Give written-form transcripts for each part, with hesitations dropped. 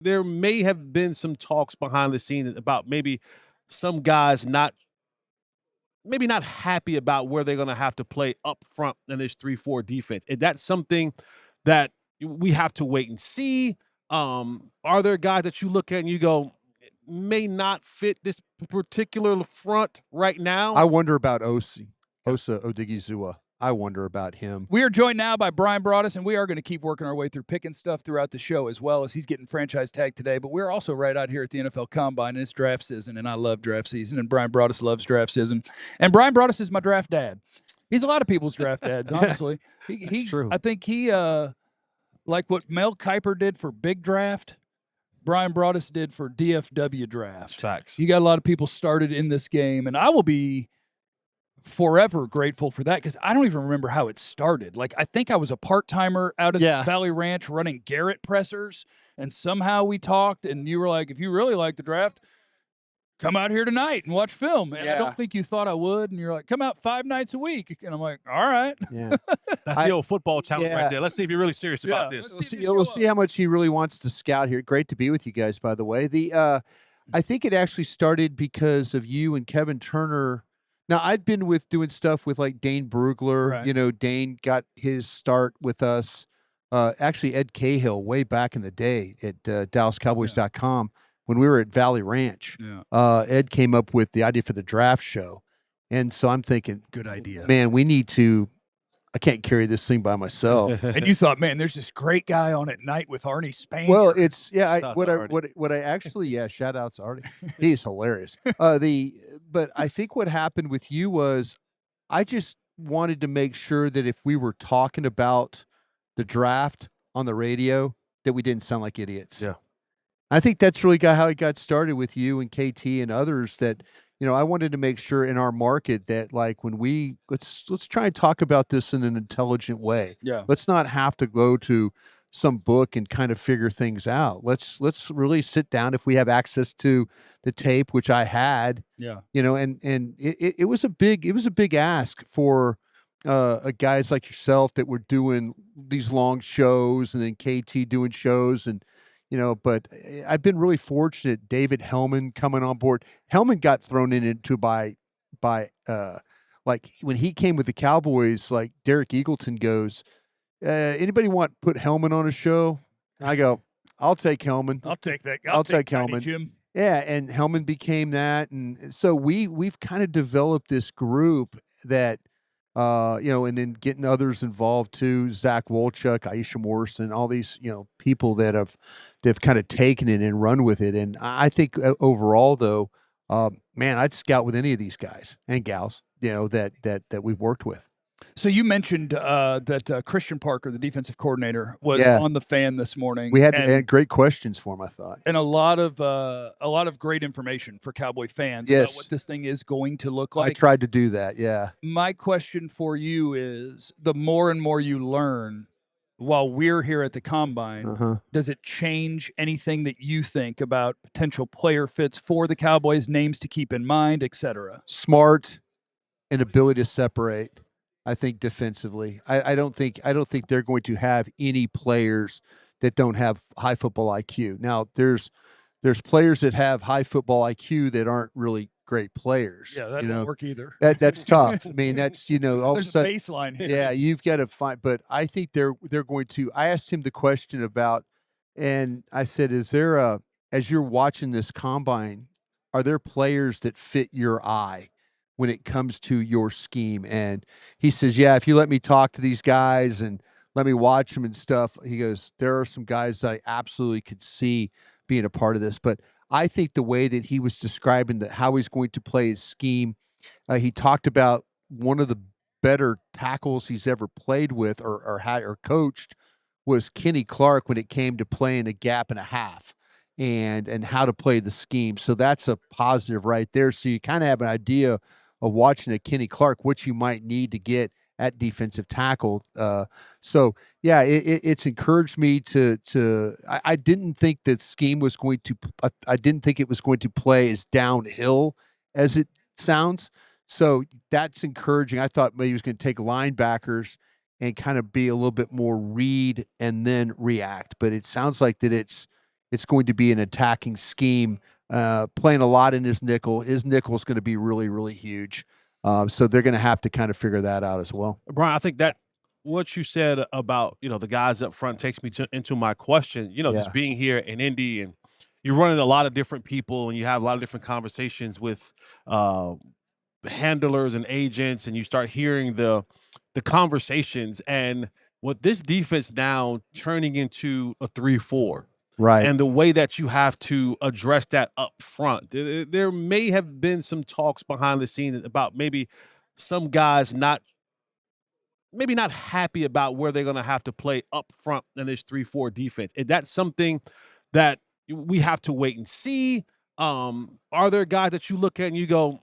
there may have been some talks behind the scenes about maybe some guys not happy about where they're going to have to play up front in this 3-4 defense. And that's something that we have to wait and see. Are there guys that you look at and you go, may not fit this particular front right now? I wonder about Osa Odighizuwa. I wonder about him. We are joined now by Bryan Broaddus, and we are going to keep working our way through picking stuff throughout the show as well as he's getting franchise tagged today. But we're also right out here at the NFL Combine, and it's draft season, and I love draft season, and Bryan Broaddus loves draft season. And Bryan Broaddus is my draft dad. He's a lot of people's draft dads, honestly. He's true. I think he, like what Mel Kiper did for Big Draft, Bryan Broaddus did for DFW Draft. Facts. You got a lot of people started in this game, and I will be forever grateful for that because I don't even remember how it started. Like, I think I was a part-timer out at Valley Ranch running Garrett pressers, and somehow we talked, and you were like, if you really like the draft, come out here tonight and watch film. And I don't think you thought I would, and you're like, come out 5 nights a week. And I'm like, all right. Yeah. That's the old football challenge right there. Let's see if you're really serious about this. We'll see how much he really wants to scout here. Great to be with you guys, by the way. I think it actually started because of you and Kevin Turner. Now, I'd been doing stuff with like Dane Brugler. Right. You know, Dane got his start with us. Actually, Ed Cahill way back in the day at DallasCowboys.com when we were at Valley Ranch. Yeah. Ed came up with the idea for the draft show. And so I'm thinking, good idea. Man, we need to – I can't carry this thing by myself. And you thought, man, there's this great guy on at night with Arnie Spain. Well, it's what I actually shout out to Arnie. He's hilarious. But I think what happened with you was I just wanted to make sure that if we were talking about the draft on the radio, that we didn't sound like idiots. Yeah. I think that's really how it got started with you and KT and others that, you know, I wanted to make sure in our market that like when let's try and talk about this in an intelligent way. Yeah. Let's not have to go to some book and kind of figure things out. Let's really sit down if we have access to the tape, which I had. Yeah. You know, and it was a big ask for guys like yourself that were doing these long shows and then KT doing shows and you know, but I've been really fortunate. David Hellman coming on board. Hellman got thrown into by like when he came with the Cowboys, like Derek Eagleton goes, anybody want to put Hellman on a show? I go, I'll take Hellman. I'll take that. I'll take Tiny Hellman. Jim. Yeah, and Hellman became that. And so we've kind of developed this group that you know, and then getting others involved too, Zach Wolchuk, Aisha Morrison, all these, you know, people that have kind of taken it and run with it. And I think overall, though, man, I'd scout with any of these guys and gals, you know, that we've worked with. So you mentioned that Christian Parker, the defensive coordinator, was on the Fan this morning. We had great questions for him, I thought, and a lot of great information for Cowboy fans about what this thing is going to look like. I tried to do that. Yeah. My question for you is: the more and more you learn while we're here at the Combine, does it change anything that you think about potential player fits for the Cowboys, names to keep in mind, et cetera? Smart and ability to separate. I think defensively, I don't think they're going to have any players that don't have high football IQ. Now, there's players that have high football IQ that aren't really great players. Yeah, that won't work either. That's tough. I mean, that's, you know, all there's of a sudden, a baseline here. Yeah, you've got to find. But I think they're going to. I asked him the question about, and I said, is there as you're watching this combine, are there players that fit your eye when it comes to your scheme? And he says, yeah, if you let me talk to these guys and let me watch them and stuff, he goes, there are some guys that I absolutely could see being a part of this. But I think the way that he was describing how he's going to play his scheme, he talked about one of the better tackles he's ever played with or coached was Kenny Clark when it came to playing a gap and a half and how to play the scheme. So that's a positive right there. So you kind of have an idea of watching a Kenny Clark, what you might need to get at defensive tackle. So yeah, it's encouraged me I didn't think that scheme was going to, I didn't think it was going to play as downhill as it sounds. So that's encouraging. I thought maybe he was going to take linebackers and kind of be a little bit more read and then react, but it sounds like that it's It's going to be an attacking scheme, playing a lot in his nickel. His nickel is going to be really, really huge. So they're going to have to kind of figure that out as well. Brian, I think that what you said about the guys up front takes me into my question. Just being here in Indy, and you're running a lot of different people, and you have a lot of different conversations with handlers and agents, and you start hearing the conversations, and with this defense now turning into a 3-4. Right. And the way that you have to address that up front. There may have been some talks behind the scenes about maybe some guys not happy about where they're going to have to play up front in this 3-4 defense. And that's something that we have to wait and see. Are there guys that you look at and you go,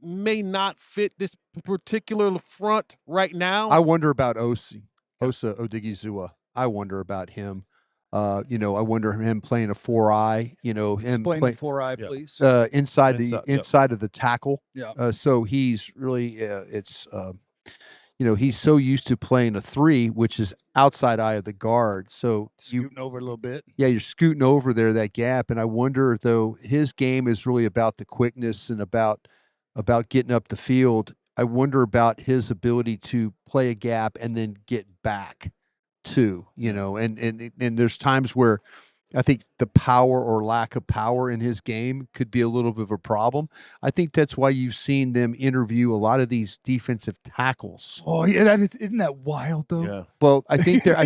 may not fit this particular front right now? I wonder about Osa Odighizuwa. I wonder about him. I wonder him playing a 4-eye. Him Explain the 4-eye, please. Inside of the tackle. Yeah. So he's really he's so used to playing a 3, which is outside eye of the guard. So scooting over a little bit. Yeah, you're scooting over there, that gap. And I wonder, though, his game is really about the quickness and about getting up the field. I wonder about his ability to play a gap and then get back too, and there's times where I think the power or lack of power in his game could be a little bit of a problem. I think that's why you've seen them interview a lot of these defensive tackles. Oh yeah, isn't that wild though? Yeah. Well, I think they're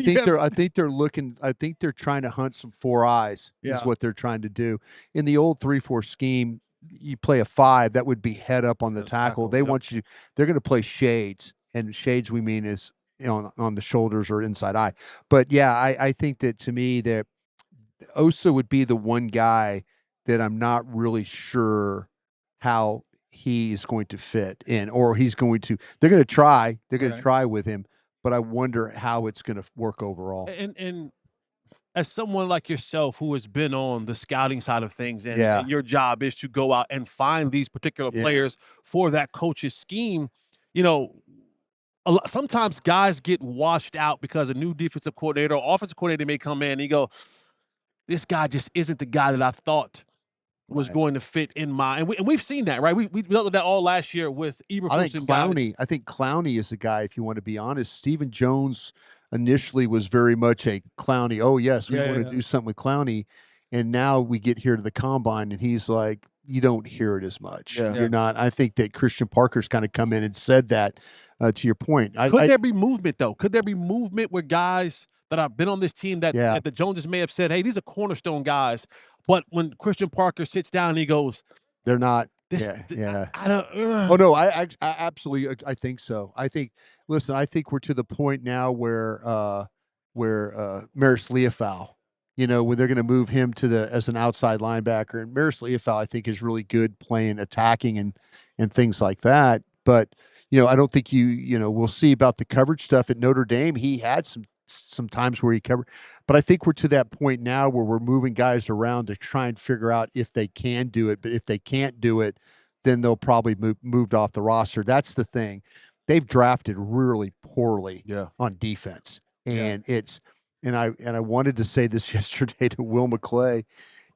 trying to hunt some 4 eyes is Yeah. what they're trying to do. In the old 3-4 scheme, you play a 5, that would be head up on the tackle. They want you, they're going to play shades, and shades we mean is on the shoulders or inside eye. But yeah, I think that to me that Osa would be the one guy that I'm not really sure how he's going to fit in, or they're going to try with him, but I wonder how it's going to work overall. And as someone like yourself who has been on the scouting side of things, and your job is to go out and find these particular players for that coach's scheme, sometimes guys get washed out because a new defensive coordinator or offensive coordinator may come in and you go, this guy just isn't the guy that I thought was going to fit in my, and we've seen that, right? We dealt with that all last year with Eberflus and Clowney. I think Clowney is the guy, if you want to be honest. Stephen Jones initially was very much a Clowney. Oh yes, we want to do something with Clowney, and now we get here to the combine, and he's like, you don't hear it as much. You're not. I think that Christian Parker's kind of come in and said that. To your point, Could there be movement though? Could there be movement with guys that have been on this team that the Joneses may have said, hey, these are cornerstone guys, but when Christian Parker sits down and he goes, they're not. I don't. Oh no, I absolutely, I think so. I think we're to the point now where Maris Leofau, when they're going to move him as an outside linebacker, and Maris Leofau I think is really good playing attacking and things like that. But I don't think we'll see about the coverage stuff at Notre Dame. He had some times where he covered, but I think we're to that point now where we're moving guys around to try and figure out if they can do it. But if they can't do it, then they'll probably moved off the roster. That's the thing. They've drafted really poorly on defense, and I wanted to say this yesterday to Will McClay.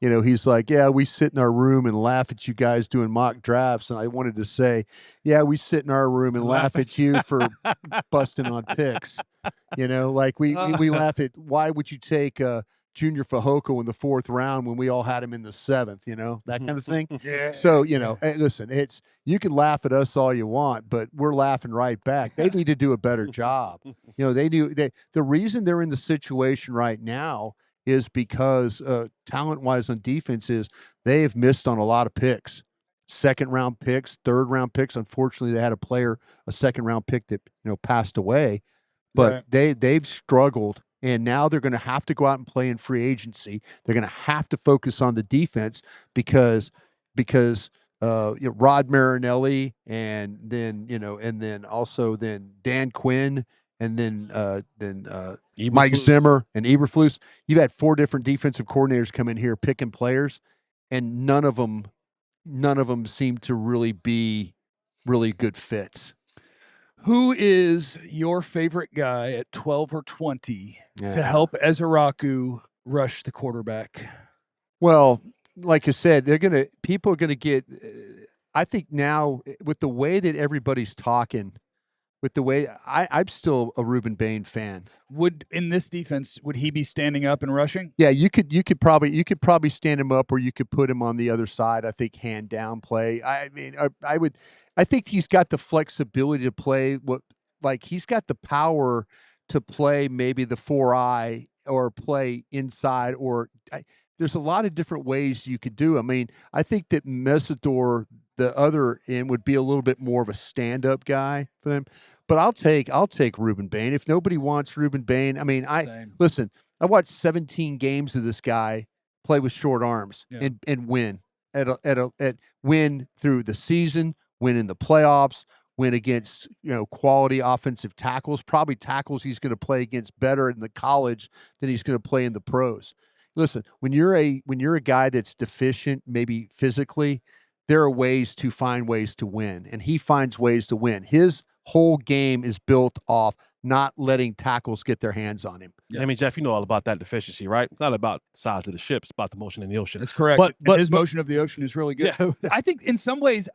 He's like, yeah, we sit in our room and laugh at you guys doing mock drafts. And I wanted to say, yeah, we sit in our room and laugh at you for busting on picks. Like we laugh at, why would you take Junior Fehoko in the 4th round when we all had him in the 7th, that kind of thing. So, hey, listen, you can laugh at us all you want, but we're laughing right back. They need to do a better job. The reason they're in the situation right now is because talent-wise on defense is they have missed on a lot of picks, 2nd-round picks, 3rd-round picks. Unfortunately, they had a 2nd-round pick that passed away, but they've struggled, and now they're going to have to go out and play in free agency. They're going to have to focus on the defense because Rod Marinelli and then also Dan Quinn. And then Mike Zimmer and Eberflus. You've had 4 different defensive coordinators come in here picking players, and none of them seem to really be really good fits. Who is your favorite guy at 12 or 20 to help Ezeraku rush the quarterback? Well, like I said, people are gonna get. I think now with the way that everybody's talking, with the way I'm still a Reuben Bain fan. Would in this defense would he be standing up and rushing? Yeah, you could probably stand him up, or you could put him on the other side. I think hand down play. I mean, I think he's got the flexibility to play he's got the power to play maybe the 4-eye or play inside there's a lot of different ways you could do. I mean, I think that Mesidor, the other end, would be a little bit more of a stand-up guy for them. But I'll take Reuben Bain. If nobody wants Reuben Bain, I mean, listen. I watched 17 games of this guy play with short arms and win at win through the season, win in the playoffs, win against quality offensive tackles, probably tackles he's going to play against better in the college than he's going to play in the pros. Listen, when you're a guy that's deficient, maybe physically, there are ways to find ways to win, and he finds ways to win. His whole game is built off not letting tackles get their hands on him. Yeah. I mean, Jeff, you know all about that deficiency, right? It's not about the size of the ship; it's about the motion in the ocean. That's correct. But his motion of the ocean is really good. Yeah. I think in some ways,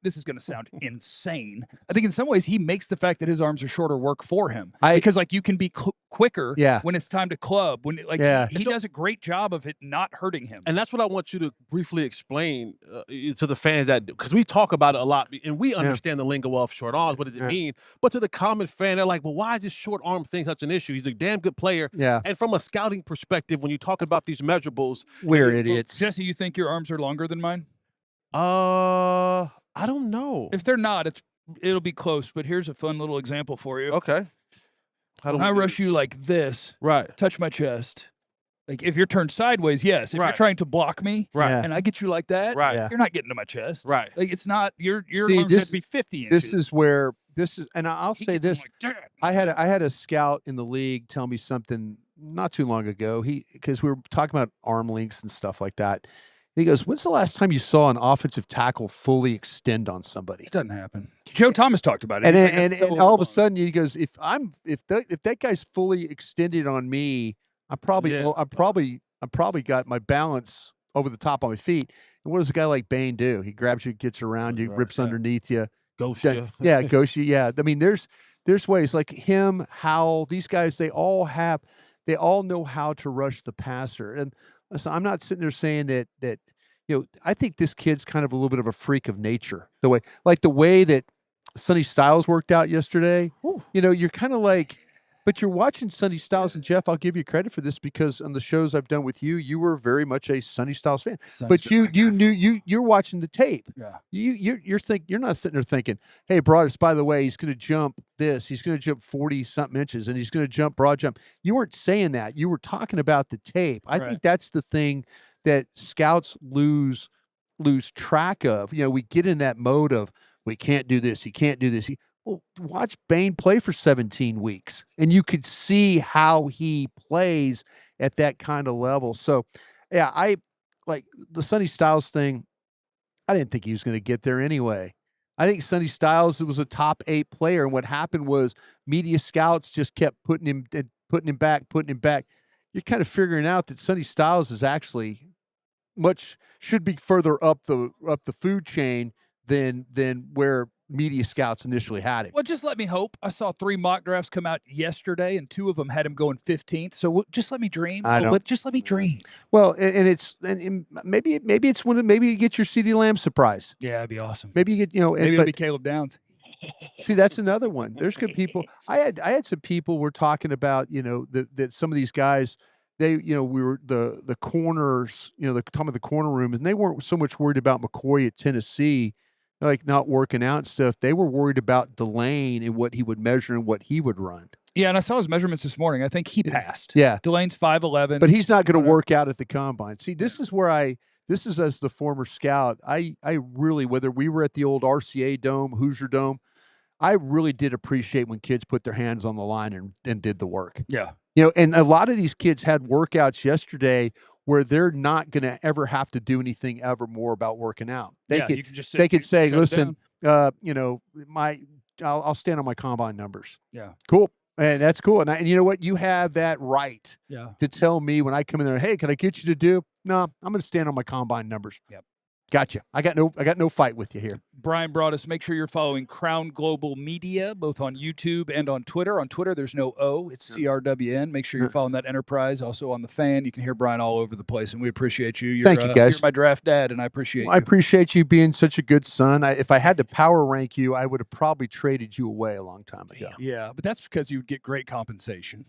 this is going to sound insane. I think in some ways he makes the fact that his arms are shorter work for him because you can be quicker when it's time to club. When he does a great job of it not hurting him. And that's what I want you to briefly explain to the fans because we talk about it a lot and we understand the lingo of short arms. What does it mean? But to the common fan, they're like, well, why is this short arm thing such an issue? He's a damn good player. Yeah. And from a scouting perspective, when you talk about these measurables, we're idiots. Jesse, you think your arms are longer than mine? I don't know. If they're not, it'll be close. But here's a fun little example for you. Okay. When I rush you like this, touch my chest. Like if you're turned sideways, yes. If you're trying to block me, and I get you like that, you're not getting to my chest. Right. Like it's not your arms have to be 50 inches. And I'll say this. I had a scout in the league tell me something not too long ago. Because we were talking about arm lengths and stuff like that. And he goes, "When's the last time you saw an offensive tackle fully extend on somebody?" It doesn't happen. Joe Thomas talked about it. And all of a sudden he goes, "If that guy's fully extended on me, I probably got my balance over the top of my feet." And what does a guy like Bain do? He grabs you, gets around you, rips underneath you, ghosts you. Yeah, ghosts you. Yeah, I mean, there's ways like him, Howell. These guys, they all know how to rush the passer. And listen, I'm not sitting there saying that I think this kid's kind of a little bit of a freak of nature. The way that Sonny Styles worked out yesterday. You're kind of like. But you're watching Sonny Styles, and Jeff, I'll give you credit for this because on the shows I've done with you, you were very much a Sonny Styles fan. But you're watching the tape. Yeah. You're not sitting there thinking, "Hey, Broaddus, by the way, he's going to jump this. He's going to jump 40-something inches, and he's going to jump broad jump." You weren't saying that. You were talking about the tape. I think that's the thing that scouts lose track of. We get in that mode of we can't do this. He can't do this. Well, watch Bain play for 17 weeks, and you could see how he plays at that kind of level. So, yeah, I like the Sonny Styles thing. I didn't think he was going to get there anyway. I think Sonny Styles was a top 8 player, and what happened was media scouts just kept putting him back. You're kind of figuring out that Sonny Styles is actually should be further up the food chain than where media scouts initially had him. Well, just let me hope. I saw 3 mock drafts come out yesterday, and 2 of them had him going 15th. So just let me dream. Just let me dream. Well, and maybe it's when you get your CeeDee Lamb surprise. Yeah, it'd be awesome. Maybe you get maybe it'll be Caleb Downs. See, that's another one. There's good people. I had some people were talking about that some of these guys. We were the corners. The talking of the corner room, and they weren't so much worried about McCoy at Tennessee. Like not working out and stuff. They were worried about Delane and what he would measure and what he would run. Yeah, and I saw his measurements this morning. I think he passed. Yeah. Delane's 5'11". But he's not going to work out at the combine. See, this is as the former scout, I really, whether we were at the old RCA Dome, Hoosier Dome, I really did appreciate when kids put their hands on the line and did the work. Yeah. And a lot of these kids had where they're not going to ever have to do anything ever more about working out. They could say, listen, I'll stand on my combine numbers. Yeah. Cool. And that's cool. And you know what? You have that right to tell me when I come in there, hey, can I get you to do? No, I'm going to stand on my combine numbers. Yep. Gotcha. I got no fight with you here. Bryan Broaddus, make sure you're following Crown Global Media, both on YouTube and on Twitter. On Twitter, there's no O, it's CRWN. Make sure you're following that enterprise. Also on The Fan, you can hear Bryan all over the place, and we appreciate you. Thank you, guys. You're my draft dad, and I appreciate you. I appreciate you being such a good son. If I had to power rank you, I would have probably traded you away a long time ago. Yeah, but that's because you would get great compensation.